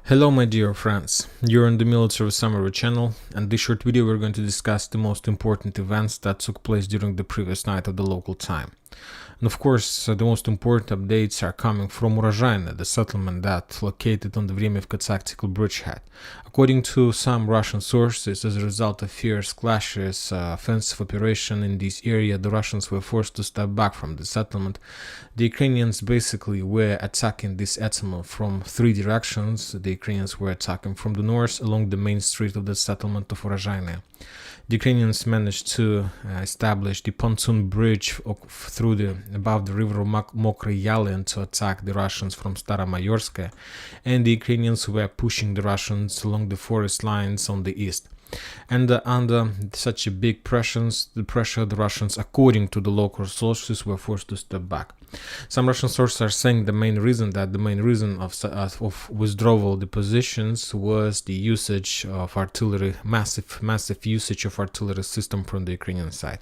Hello my dear friends, you're on the Military Summary channel, and this short video we're going to discuss the most important events that took place during the previous night of the local time. And of course, the most important updates are coming from Urozhaine, the settlement that located on the Vremivka tactical bridgehead. According to some Russian sources, as a result of fierce clashes, offensive operation in this area, the Russians were forced to step back from the settlement. The Ukrainians basically were attacking this settlement from three directions. The Ukrainians were attacking from the north along the main street of the settlement of Urozhaine. The Ukrainians managed to establish the pontoon bridge above the river Mokry Yalin to attack the Russians from Staromayorsk, and the Ukrainians were pushing the Russians along the forest lines on the east. And under such a big pressure, the Russians, according to the local sources, were forced to step back. Some Russian sources are saying the main reason of withdrawal the positions was the usage of artillery, massive usage of artillery system from the Ukrainian side.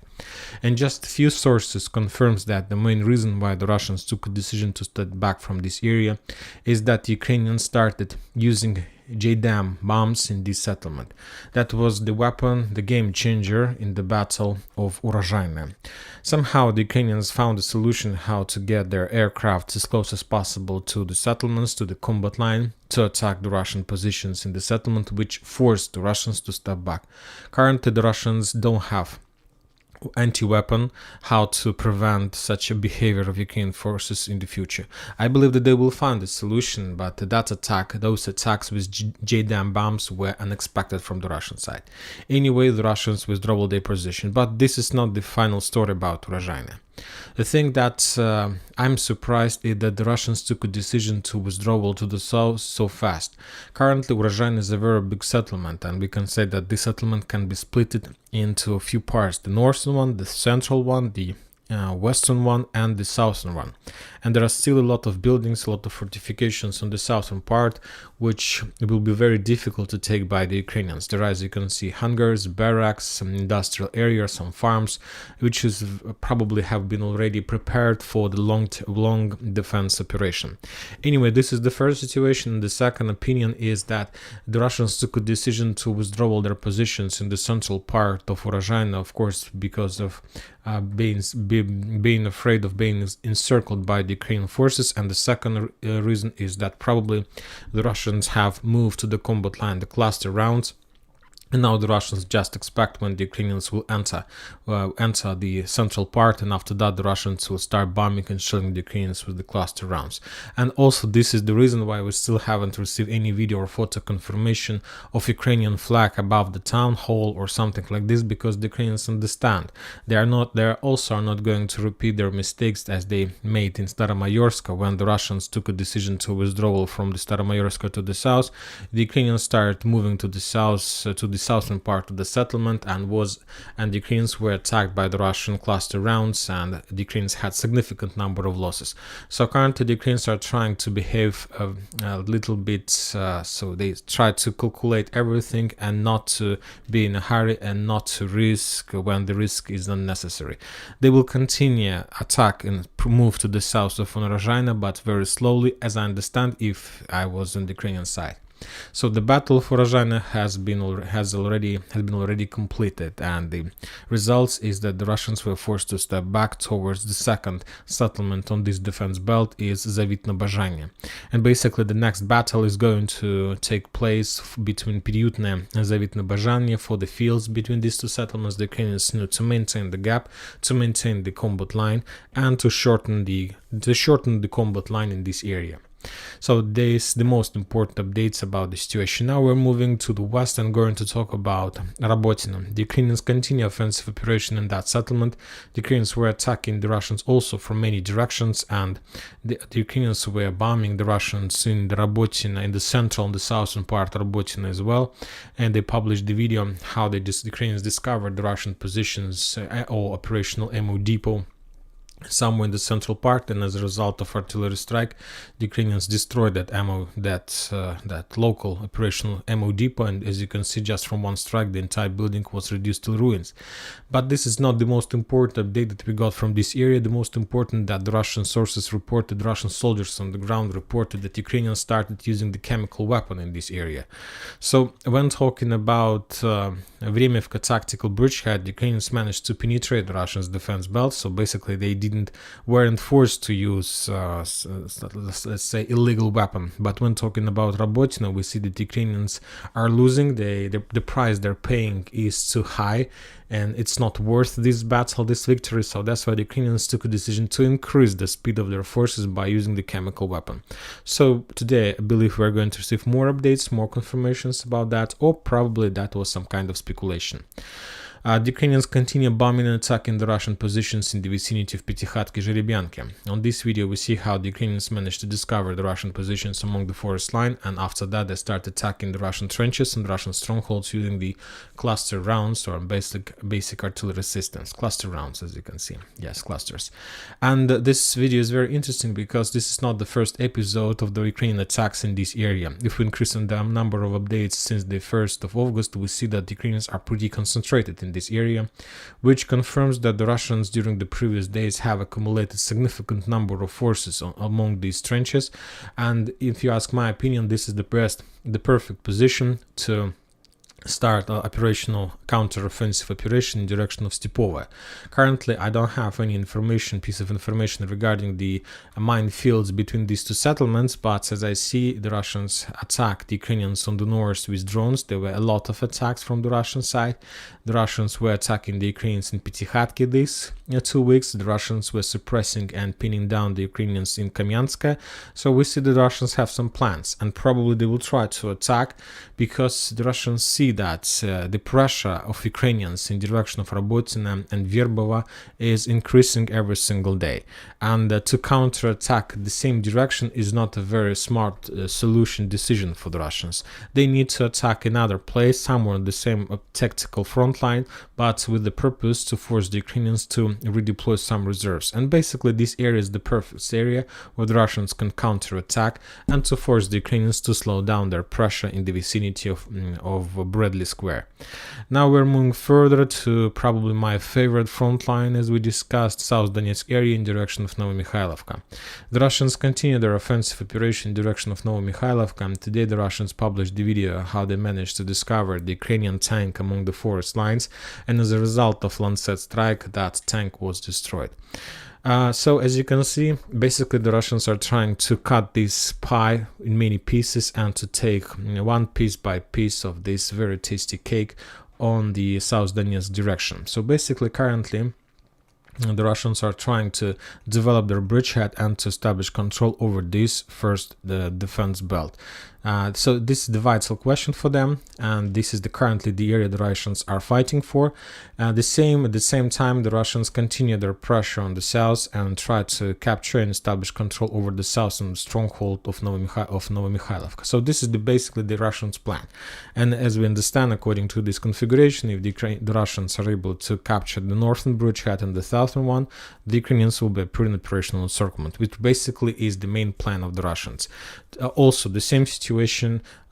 And just few sources confirms that the main reason why the Russians took a decision to step back from this area is that the Ukrainians started using JDAM bombs in this settlement. That was the weapon, the game changer in the Battle of Urozhaine. Somehow the Ukrainians found a solution how to get their aircraft as close as possible to the settlements, to the combat line, to attack the Russian positions in the settlement, which forced the Russians to step back. Currently the Russians don't have anti-weapon how to prevent such a behavior of Ukrainian forces in the future. I believe that they will find a solution, but those attacks with JDAM bombs were unexpected from the Russian side. Anyway, the Russians withdrew their position, but this is not the final story about Urozhaine. The thing that I'm surprised is that the Russians took a decision to withdraw to the south so fast. Currently, Urozhaine is a very big settlement, and we can say that this settlement can be split into a few parts: the northern one, the central one, the western one, and the southern one. And there are still a lot of buildings, a lot of fortifications on the southern part, which will be very difficult to take by the Ukrainians. There are, as you can see, hangars, barracks, some industrial areas, some farms, which is probably have been already prepared for the long defense operation. Anyway, this is the first situation. The second opinion is that the Russians took a decision to withdraw their positions in the central part of Urozhaine, of course, because of being afraid of being encircled by the Ukrainian forces. And the second reason is that probably the Russians have moved to the combat line, the cluster rounds. And now the Russians just expect when the Ukrainians will enter the central part, and after that the Russians will start bombing and shelling the Ukrainians with the cluster rounds. And also this is the reason why we still haven't received any video or photo confirmation of Ukrainian flag above the town hall or something like this, because the Ukrainians understand they also are not going to repeat their mistakes as they made in Staromayorsk when the Russians took a decision to withdraw from the Staromayorsk to the south. The Ukrainians started moving to the south, to the southern part of the settlement, and the Ukrainians were attacked by the Russian cluster rounds, and the Ukrainians had significant number of losses. So currently the Ukrainians are trying to behave a little bit, so they try to calculate everything and not to be in a hurry and not to risk when the risk is unnecessary. They will continue attack and move to the south of Urozhaine, but very slowly, as I understand, if I was on the Ukrainian side. So the battle for Urozhaine has been already completed, and the results is that the Russians were forced to step back towards the second settlement on this defense belt, is Zavitno-Bazhanye. And basically the next battle is going to take place between Piryutne and Zavitno-Bazhanye for the fields between these two settlements. The Ukrainians need to maintain the gap, to maintain the combat line, and to shorten the combat line in this area. So this the most important updates about the situation. Now we're moving to the west and going to talk about Rabotino. The Ukrainians continue offensive operation in that settlement. The Ukrainians were attacking the Russians also from many directions, and the Ukrainians were bombing the Russians in the Rabotino, in the central and the southern part of Rabotino as well. And they published the video how the Ukrainians discovered the Russian positions or operational ammo depot somewhere in the central part, and as a result of artillery strike, the Ukrainians destroyed that local operational ammo depot, and as you can see, just from one strike the entire building was reduced to ruins. But this is not the most important update that we got from this area. The most important that the Russian sources reported, Russian soldiers on the ground reported that Ukrainians started using the chemical weapon in this area. So when talking about Vremivka tactical bridgehead, Ukrainians managed to penetrate the Russians' defense belt, so basically they weren't forced to use, let's say, illegal weapon. But when talking about Rabotino, we see that Ukrainians are losing. The price they're paying is too high, and it's not worth this battle, this victory. So that's why the Ukrainians took a decision to increase the speed of their forces by using the chemical weapon. So today, I believe we're going to receive more updates, more confirmations about that, or probably that was some kind of speculation. The Ukrainians continue bombing and attacking the Russian positions in the vicinity of Petykhatki Zherebyanki. On this video, we see how the Ukrainians managed to discover the Russian positions along the forest line, and after that they start attacking the Russian trenches and Russian strongholds using the cluster rounds, or basic artillery systems. Cluster rounds, as you can see. Yes, clusters. And this video is very interesting because this is not the first episode of the Ukrainian attacks in this area. If we increase the number of updates since the 1st of August, we see that the Ukrainians are pretty concentrated in this area, which confirms that the Russians during the previous days have accumulated significant number of forces among these trenches. And if you ask my opinion, this is the perfect position to start an operational counter-offensive operation in direction of Stepova. Currently, I don't have any piece of information regarding the minefields between these two settlements, but as I see, the Russians attacked the Ukrainians on the north with drones. There were a lot of attacks from the Russian side. The Russians were attacking the Ukrainians in Petykhatki these 2 weeks. The Russians were suppressing and pinning down the Ukrainians in Kamyanska. So we see the Russians have some plans, and probably they will try to attack because the Russians see that the pressure of Ukrainians in direction of Rabotino and Verbova is increasing every single day. And to counterattack the same direction is not a very smart decision for the Russians. They need to attack another place, somewhere on the same tactical front line, but with the purpose to force the Ukrainians to redeploy some reserves. And basically this area is the perfect area where the Russians can counterattack and to force the Ukrainians to slow down their pressure in the vicinity of Bradley Square. Now we're moving further to probably my favorite front line, as we discussed, South Donetsk area in direction of Novomikhailivka. The Russians continue their offensive operation in direction of Novomikhailivka, and today the Russians published the video how they managed to discover the Ukrainian tank among the forest lines, and as a result of Lancet strike, that tank was destroyed. So as you can see, basically the Russians are trying to cut this pie in many pieces and to take one piece by piece of this very tasty cake on the South Donetsk direction. So basically currently the Russians are trying to develop their bridgehead and to establish control over this the defense belt. So this is the vital question for them, and this is currently the area the Russians are fighting for. At the same time, the Russians continue their pressure on the south and try to capture and establish control over the southern stronghold of Novomikhailivka. So this is basically the Russians' plan. And as we understand, according to this configuration, if the Russians are able to capture the northern bridgehead and the southern one, the Ukrainians will be put in operational encirclement, which basically is the main plan of the Russians. Also, the same situation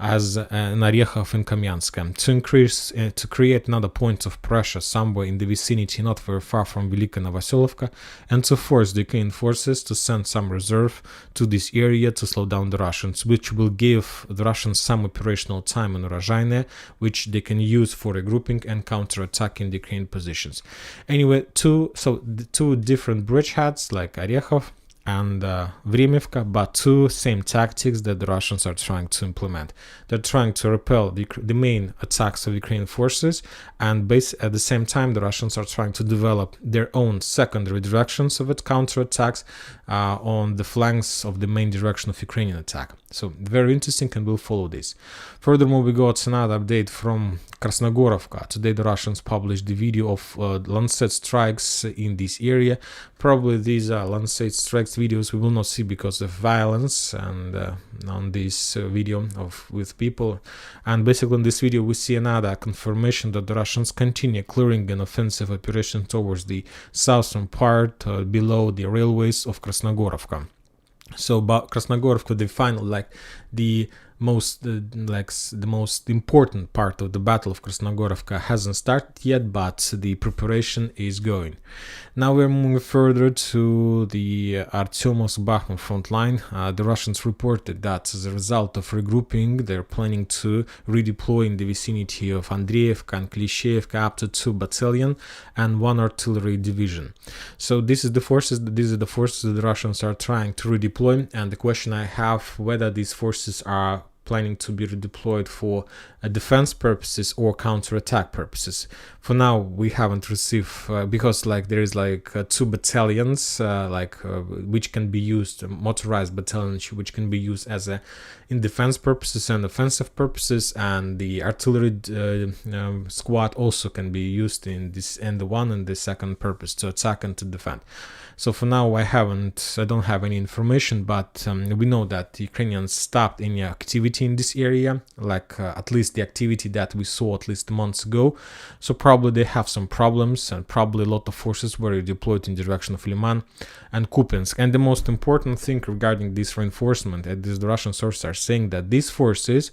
as in Orechov and Kamyansk, to create another point of pressure somewhere in the vicinity, not very far from Velika Novoselovka, and to force the Ukrainian forces to send some reserve to this area to slow down the Russians, which will give the Russians some operational time in Urozhaine, which they can use for regrouping and counterattacking the Ukrainian positions. Anyway, the two different bridgeheads like Orechov and Vremivka, but two same tactics that the Russians are trying to implement. They're trying to repel the main attacks of Ukrainian forces, and at the same time the Russians are trying to develop their own secondary directions of its counterattacks on the flanks of the main direction of Ukrainian attack. So very interesting, and we'll follow this. Furthermore, we got another update from Krasnogorovka. Today the Russians published the video of Lancet strikes in this area. Probably these are Lancet strikes next videos we will not see because of violence and on this video with people. And basically in this video we see another confirmation that the Russians continue clearing an offensive operation towards the southern part below the railways of Krasnogorovka. So about Krasnogorovka, they find like the most important part of the Battle of Krasnogorovka hasn't started yet, but the preparation is going. Now we're moving further to the Artyomovsk-Bakhmut front line. The Russians reported that as a result of regrouping, they're planning to redeploy in the vicinity of Andreevka and Klishevka up to 2 battalion and 1 artillery division. So these are the forces that the Russians are trying to redeploy, and the question I have whether these forces are planning to be redeployed for defense purposes or counterattack purposes. For now we haven't received because like there is like 2 battalions which can be used, motorized battalions which can be used as in defense purposes and offensive purposes, and the artillery squad also can be used in this and the one and the second purpose, to attack and to defend. So for now I don't have any information, but we know that the Ukrainians stopped any activity in this area, like at least the activity that we saw at least months ago. So probably they have some problems, and probably a lot of forces were deployed in the direction of Liman and Kupiansk. And the most important thing regarding this reinforcement, the Russian sources are saying that these forces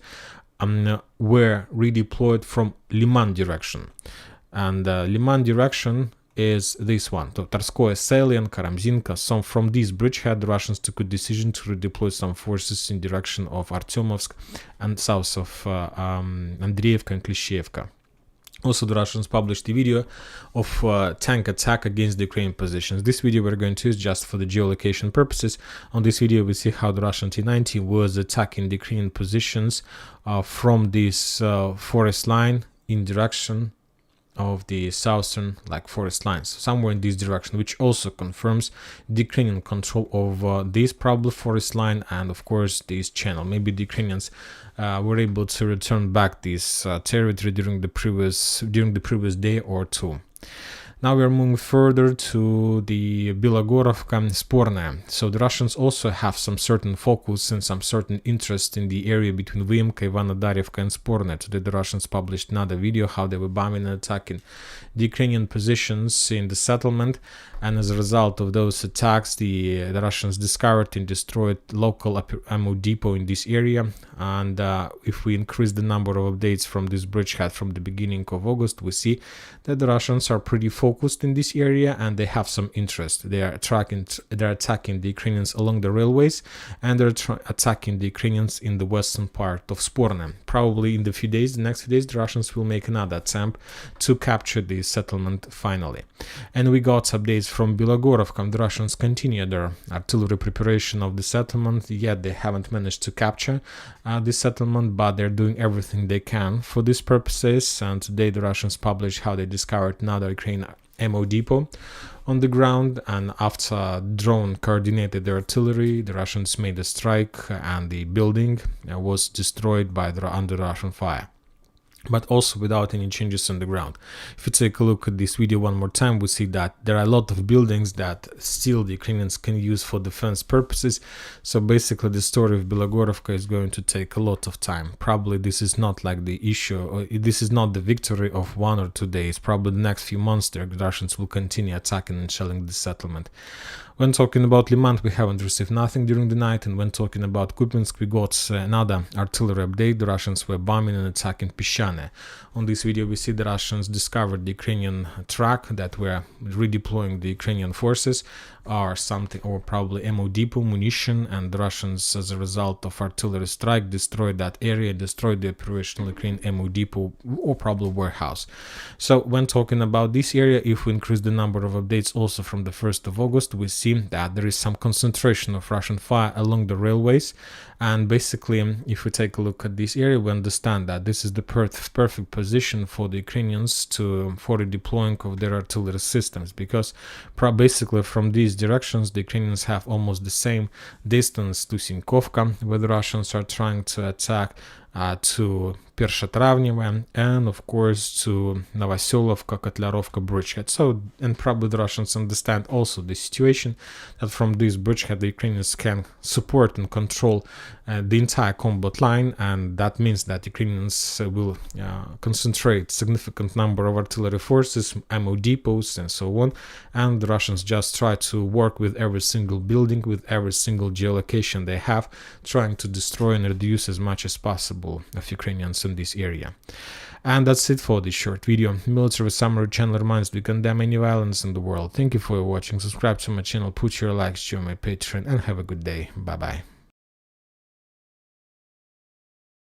were redeployed from Liman direction, and Liman direction is this one, so Tarskoye salient, Karamzinka. So from this bridgehead, the Russians took a decision to redeploy some forces in direction of Artyomovsk and south of Andreevka and Klishevka. Also, the Russians published a video of tank attack against the Ukrainian positions. This video we're going to use just for the geolocation purposes. On this video, we see how the Russian T-90 was attacking the Ukrainian positions from this forest line in direction of the southern forest lines, somewhere in this direction, which also confirms the Ukrainian control of this probably forest line and of course this channel. Maybe the Ukrainians were able to return back this territory during the previous day or two. Now we are moving further to the Belogorovka and Sporne. So the Russians also have some certain focus and some certain interest in the area between Vyimka, Ivanodarivka and Sporne. Today the Russians published another video how they were bombing and attacking the Ukrainian positions in the settlement, and as a result of those attacks the Russians discovered and destroyed local ammo depot in this area. And if we increase the number of updates from this bridgehead from the beginning of August, we see that the Russians are pretty focused in this area and they have some interest. They're attacking the Ukrainians along the railways, and they're attacking the Ukrainians in the western part of Sporne. Probably in the next few days, the Russians will make another attempt to capture the settlement finally. And we got updates from Belogorovka. The Russians continue their artillery preparation of the settlement, yet they haven't managed to capture the settlement, but they're doing everything they can for these purposes. And today the Russians published how they discovered another Ukrainian ammo depot on the ground, and after drone coordinated their artillery, the Russians made a strike and the building was destroyed under Russian fire, but also without any changes on the ground. If you take a look at this video one more time, we see that there are a lot of buildings that still the Ukrainians can use for defense purposes. So basically the story of Belogorovka is going to take a lot of time. Probably this is not like the issue, or this is not the victory of 1 or 2 days. Probably the next few months the Russians will continue attacking and shelling the settlement. When talking about Liman, we haven't received nothing during the night, and when talking about Kupiansk, we got another artillery update. The Russians were bombing and attacking Pishane. On this video, we see the Russians discovered the Ukrainian track that were redeploying the Ukrainian forces, or something, or probably ammo depot, munition, and the Russians, as a result of artillery strike, destroyed that area, destroyed the operational Ukrainian ammo depot, or probably warehouse. So when talking about this area, if we increase the number of updates also from the 1st of August, we see that there is some concentration of Russian fire along the railways. And basically, if we take a look at this area, we understand that this is the perfect position for the Ukrainians for the deploying of their artillery systems, because basically from these directions the Ukrainians have almost the same distance to Sinkovka, where the Russians are trying to attack, to Pershatravneva, and of course to Novoselovka, Kotlarovka, bridgehead. So, and probably the Russians understand also the situation that from this bridgehead the Ukrainians can support and control the entire combat line, and that means that Ukrainians will concentrate significant number of artillery forces, ammo depots, and so on, and the Russians just try to work with every single building, with every single geolocation they have, trying to destroy and reduce as much as possible of Ukrainians in this area. And that's it for this short video. Military Summary channel reminds we condemn any violence in the world. Thank you for watching. Subscribe to my channel, put your likes, join my Patreon, and have a good day. Bye bye.